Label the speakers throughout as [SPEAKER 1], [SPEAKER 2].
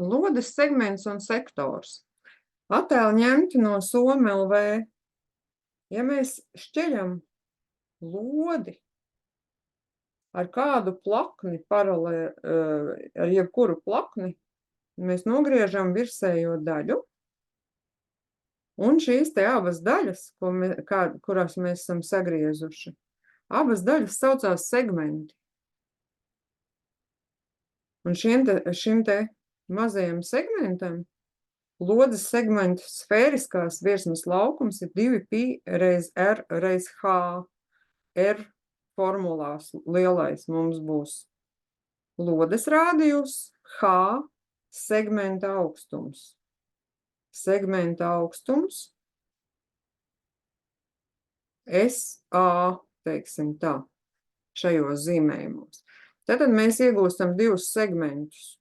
[SPEAKER 1] Lodes segments un sektors. Attēli ņemti no SOM.LV. Ja mēs šķeļam lodi ar kādu plakni ar jebkuru plakni, mēs nogriežam virsējo daļu, un šīs te abas daļas, kurās mēs esam sagriezuši, abas daļas saucās segmenti. Un šim te mazajam segmentam lodes segmentu sfēriskās virsmas laukums ir 2π reiz R reiz H. R formulās lielais mums būs lodes rādijus, H segmenta augstums. Segmenta augstums SA, teiksim tā, šajos zīmējumos. Tātad mēs iegūstam divus segmentus.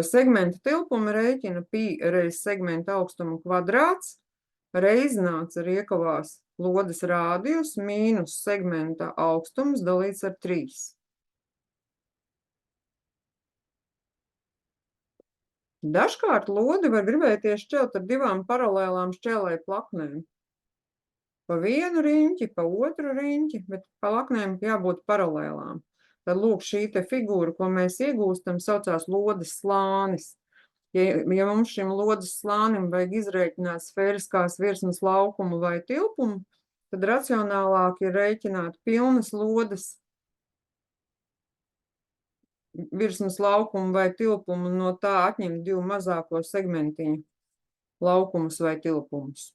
[SPEAKER 1] Segmenta tilpumu rēķina π reiz segmenta augstuma kvadrāts, reiznāts ar iekavās lodes rādijus mīnus segmenta augstums dalīts ar 3. Dažkārt lodi var gribēties šķelt ar divām paralēlām šķēlēju plaknēm. Pa vienu riņķi, pa otru riņķi, bet plaknēm jābūt paralēlām. Tad lūk, šī te figūra, ko mēs iegūstam, saucās lodes slānis. Ja mums šim lodes slānim vajag izrēķināt sfēriskās virsmas laukumu vai tilpumu, tad racionālāk ir rēķināt pilnas lodes virsmas laukumu vai tilpumu, no tā atņemt divu mazāko segmentiņu laukumus vai tilpumus.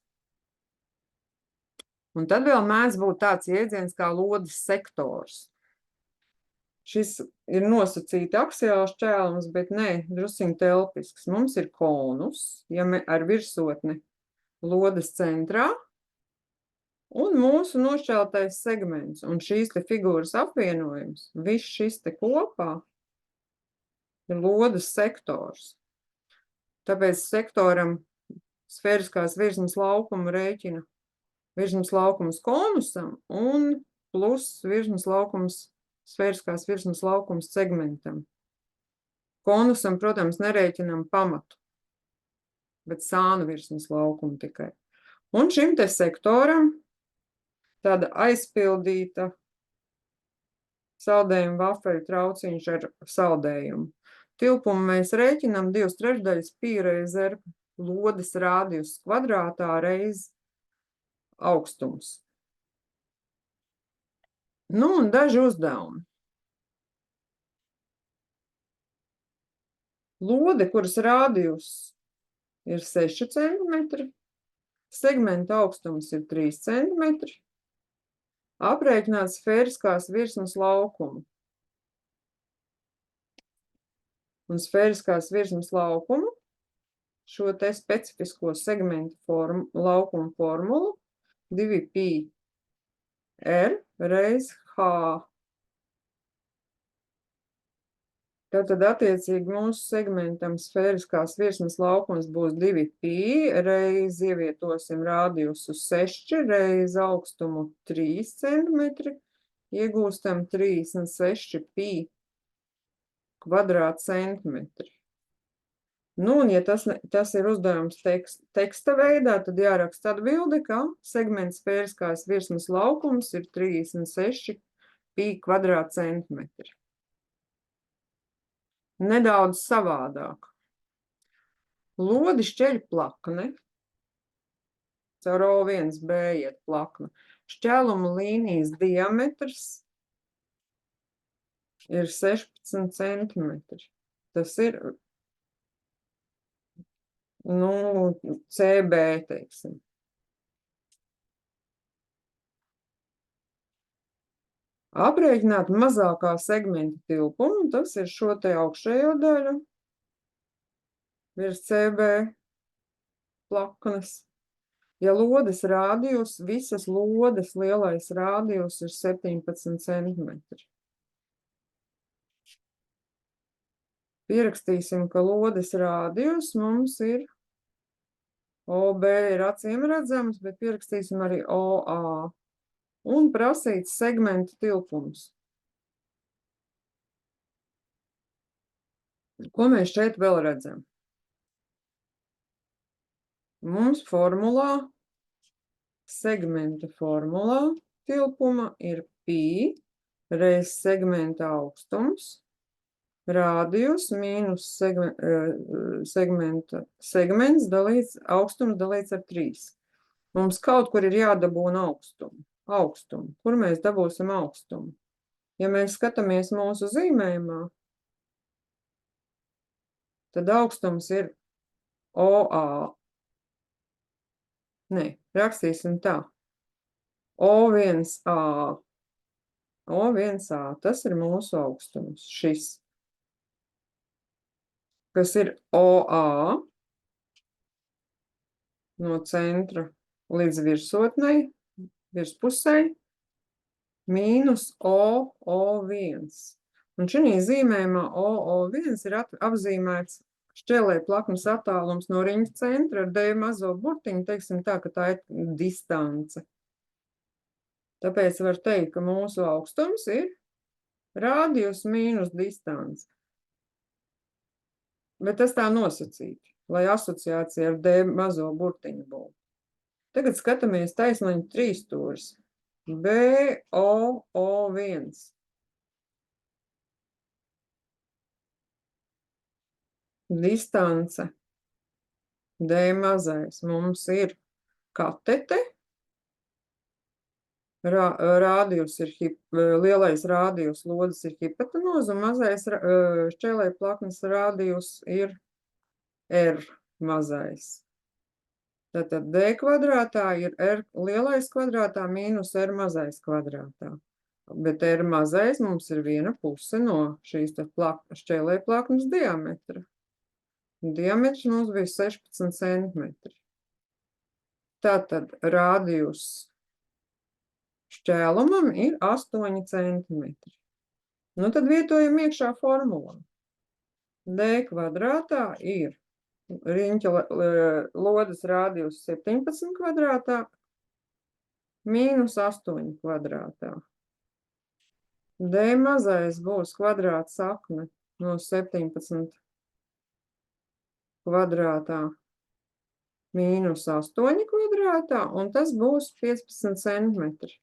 [SPEAKER 1] Un tad vēl mēdz būt tāds jēdziens kā lodes sektors. Šis ir nosacīti aksiāls šķēlums, bet nē, drusiņ telpisks. Mums ir konus, ar virsotni lodes centrā, un mūsu nošķeltais segments. Un šīs te figūras apvienojums, viss šis te kopā ir lodes sektors. Tāpēc sektoram sfēriskās virsmas laukumu rēķina virsmas laukums konusam un plus virsmas laukums sfēriskās virsmas laukums segmentam. Konusam, protams, nerēķinam pamatu, bet sānu virsmas laukumu tikai. Un šim te sektoram tāda aizpildīta saldējuma vafeļu trauciņš ar saldējumu. Tilpumu mēs rēķinam 2/3 π reiz R lodes rādijus kvadrātā reiz augstums. Nu, un daži uzdevumi. Lode, kuras rādijus ir 6 cm, segmenta augstums ir 3 cm, aprēķināt sfēriskās virsmas laukumu. Un sfēriskās virsmas laukumu, šo te specifisko segmentu laukumu formulu, 2π R reiz H. Tātad attiecīgi mūsu segmentam sfēriskās virsmas laukums būs 2π reiz ievietosim rādijus uz 6 reiz augstumu 3 cm, iegūstam 36π kvadrātcentimetri. Nu, un ja tas ir uzdevums teksta veidā, tad jāraksta atbilde, ka segments sfēriskās virsmas laukums ir 36π kvadrātcentimetri. Nedaudz savādāk. Lodi šķeļ plakne, caur O1B iet plakne. Šķēluma līnijas diametrs ir 16 centimetri. Tas ir CB, teiksim. Aprēķināt mazākā segmenta tilpumu, tas ir šo te augšējo daļu virs CB plaknes. Ja lodes rādijus, visas lodes lielais rādijus ir 17 centimetri. Pierakstīsim, ka lodes rādijus mums ir OB ir acīm redzams, bet pierakstīsim arī OA. Un prasīts segmenta tilpums. Ko mēs šeit vēl redzam? Mums formulā, segmenta formulā tilpuma ir pi reiz segmenta augstums, rādījus mīnus segments dalīts, augstums dalīts ar 3. Mums kaut kur ir jādabūna augstumu. Kur mēs dabūsim augstumu? Ja mēs skatāmies mūsu zīmējumā, tad augstums ir OA. Nē, rakstīsim tā. O1A. O1A, tas ir mūsu augstums, šis. Kas ir OA no centra līdz virsotnei, virspusei, mīnus OO1. Un šī zīmējumā OO1 ir apzīmēts šķēlēja plaknes attālums no riņķa centra ar D mazo burtiņu, teiksim tā, ka tā ir distance. Tāpēc var teikt, ka mūsu augstums ir rādījus mīnus distance. Bet tas tā nosacīti, lai asociācija ar D mazo burtiņu būtu. Tagad skatāmies taisnliņu trīsstūris. BOO1. Distance D mazais mums ir katete. Rādījus ir, lielais rādījus lodes ir hipotenuza, un mazais šķēlēja plaknes rādījus ir R mazais. Tātad D kvadrātā ir R lielais kvadrātā mīnus R mazais kvadrātā. Bet R mazais mums ir viena puse no šīs šķēlēja plaknes diametra. Diametrs mums bija 16 centimetri. Tātad rādījus šķēlumam ir 8 centimetri. Nu, tad vietojam iekšā formulā. D kvadrātā ir riņķa lodes rādījus 17 kvadrātā mīnus 8 kvadrātā. D mazais būs kvadrāta sakne no 17 kvadrātā mīnus 8 kvadrātā, un tas būs 15 centimetri.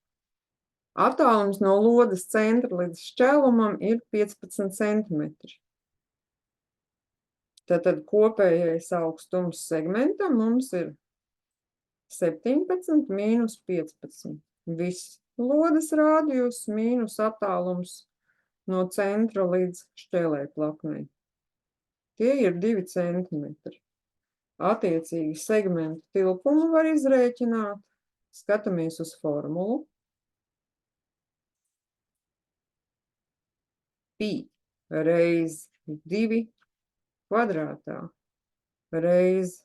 [SPEAKER 1] Attālums no lodes centra līdz šķēlumam ir 15 centimetri. Tātad kopējais augstums segmentam mums ir 17 mīnus 15. Viss lodes rādījus mīnus attālums no centra līdz šķēlēja plaknei. Tie ir 2 centimetri. Attiecīgi segmentu tilpumu var izrēķināt. Skatāmies uz formulu. Pi reiz 2 kvadrātā reiz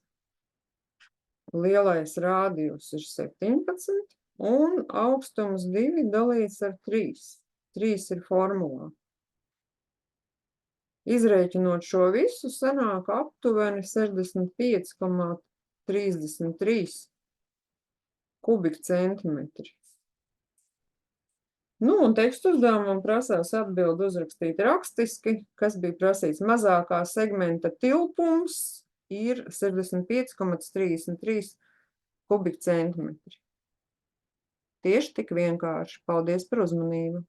[SPEAKER 1] lielais rādījus ir 17 un augstums 2 dalīts ar 3. 3 ir formulā. Izrēķinot šo visu, sanāk aptuveni 65,33 kubikcentimetri. Nu, un tekstu uzdevumam prasās atbildi uzrakstīt rakstiski, kas bija prasīts mazākā segmenta tilpums ir 65,33 kubikcentimetri. Tieši tik vienkārši. Paldies par uzmanību!